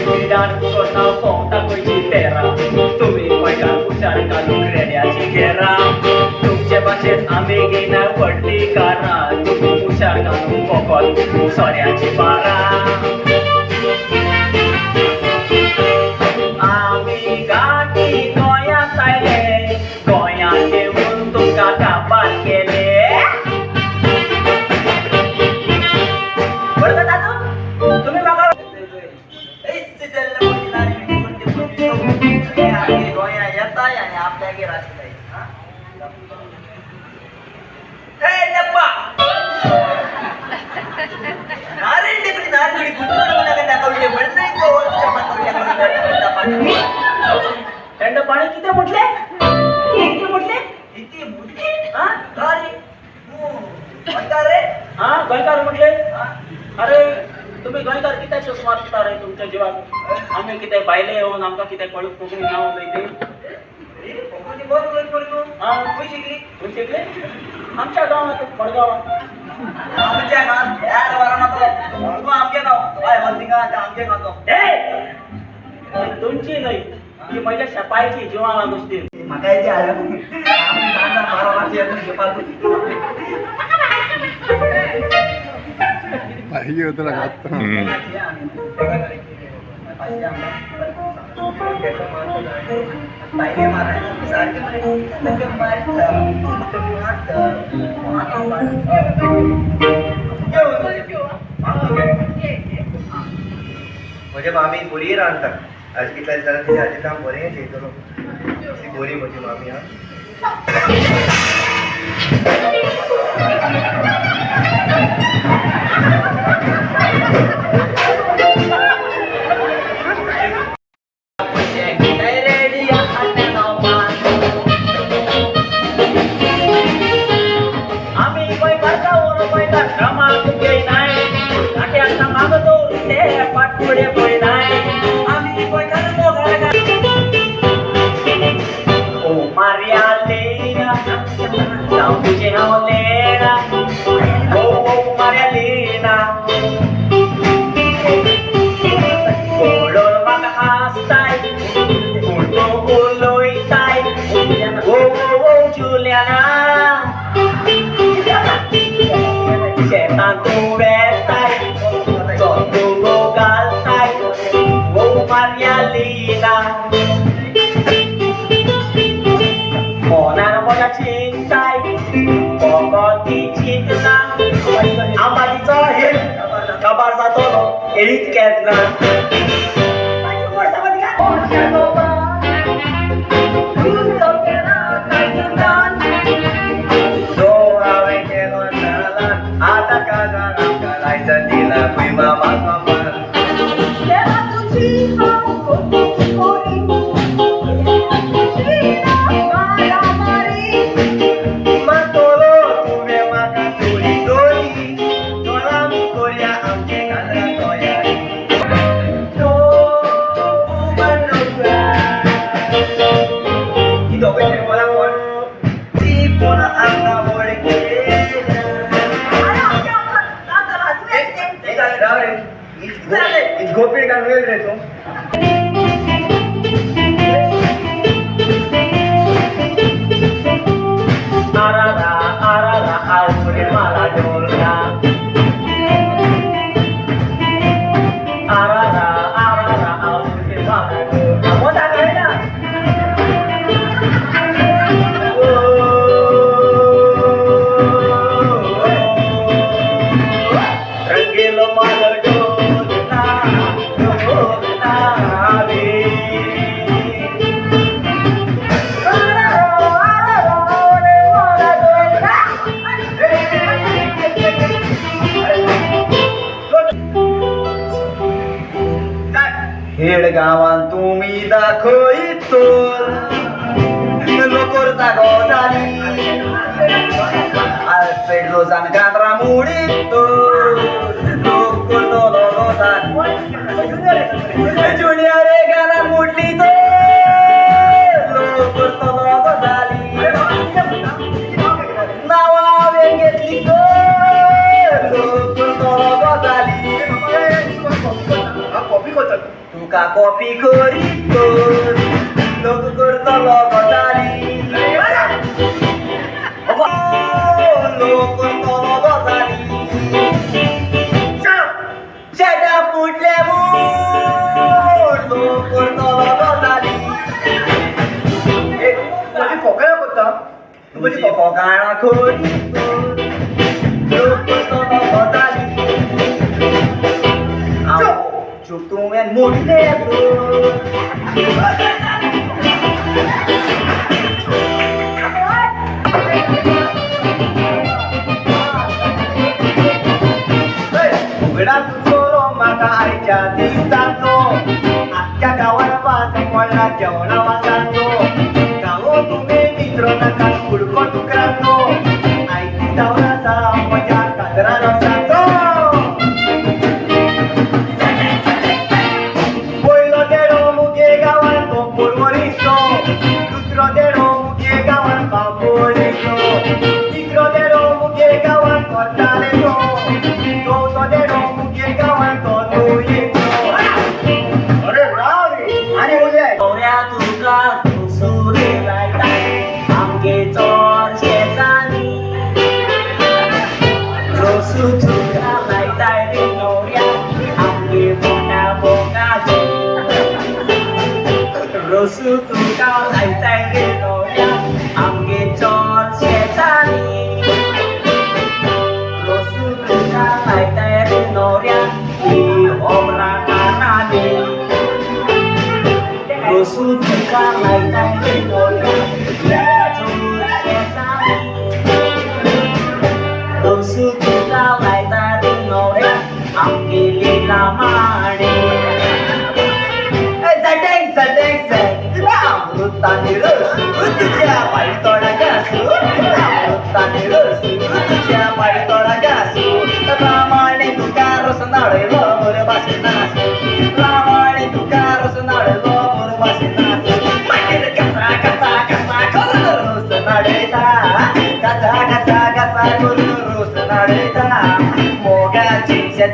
विधान कोणाव पोंगता कोयची तेरा तुम्ही पैका हुशार घालून रेड्याची घेरा तुमचे भाशेत आम्ही घेणार पडली कारा तुम्ही हुशार घालून पोकत सोऱ्याची बारा आम्ही गाठी गोंयांत आयले गोंयांत येऊन तुमकां कापार केले बरं दादू तुम्ही म्हाका गोंया येताय आनी आपल्यागेर आसताय थंड पाणी किती म्हटले किती म्हटले किती म्हटले हा गोंयकार म्हटले अरे तुम्ही गोंयकार कित्याक शोस मारता रे तुमच्या जिवाक आमी कितें भायले येवन आमकां कितें कळून कोंकणी नांव उलयली कोंकणी बरो उलयता तूं हां खंय शिकली खंय शिकले आमच्या गांवांत मडगांवांत आमच्या गांवांत यार वरान तूं आमचें गांव हय हल्दिंगा आमचें गांव तो तुमची न्हय ही म्हज्या शेपायची जिवां गोश्टी म्हाका येते आमी बारा मारची घेवपाक पाहिजे होतं ना आता म्हणजे मामी बोरी रांदता आज कितल्या दिसांनी तिच्या हातीन काम बरें जेयतलो ती बोरी म्हजी मामी kabar satu elit ketna गोपी का वेळ रे तू आरारा आरारा आउरे मला डोलना आरारा आरारा आउरे मला डोलना मोठा काय ना रंगेलो मला खेड गावान तुम्ही दाखयतो लोकोरता गोजाली आल्फ्रेड रोजान गांद्रा मुडीतो लोक करतलो रोजान जुनियर गाना मुडली तो लोक करतलो गोजाली नावा हांवें घेतली तो लोक करतलो गोजाली कॉपी करता तुका कॉपी करीत कर लोक करतलो गजाली लोक करतलो गजाली शेटा फुटले लोक करतलो गजाली म्हणजे फोकाळ करता तू म्हणजे फोकाळा करीत कर लोक करतलो गजाली चुप तुवें मोडले उगडा तुझो म्हाका आयच्या दिसाचो आख्या गांवान वास पडला जेवणा वासाचो गांवो तुमी मित्र नाका कुडको टुकराचो आयची जावन आसा म्हज्या कातरा रसाचो पयलो देडो मुगे गांवान तो परवरिचो दुसरो देडो मुगे गांवान बापोळेचो तिसरो देडो मुगे गांवान करतालेचो चौथो देडो मुगे गांवान तो लोयेचो अरे राव रे आनी उलय गौऱ्या तुका सुरे लायता आमगे चोर शेजारी रोसू तुका लायताय रे गौऱ्या आमगे मोठ्या बोगाची रोसू तुका लायताय रे गौऱ्या आमगे चोर शेजारी रोसू तुका लायताय रे गौऱ्या ही ओमरा कानादी रोसू तुका लायताय रे गौऱ्या चोर शेजारी रोसू तुका लायताय रे गौऱ्या आमगे लीला माडे सटेंग सटेंग सटेंग अमृताने रस तुझ्या पायी तोडा घासू अमृताने रस तुझ्या पायी तोडा घासू रामाने तुका रस नाळेलो मोर भाषे नासू रामाने तुका रस नाळेलो मोर भाषे नासू मागीर कसा कसा कसा करून रस नाळे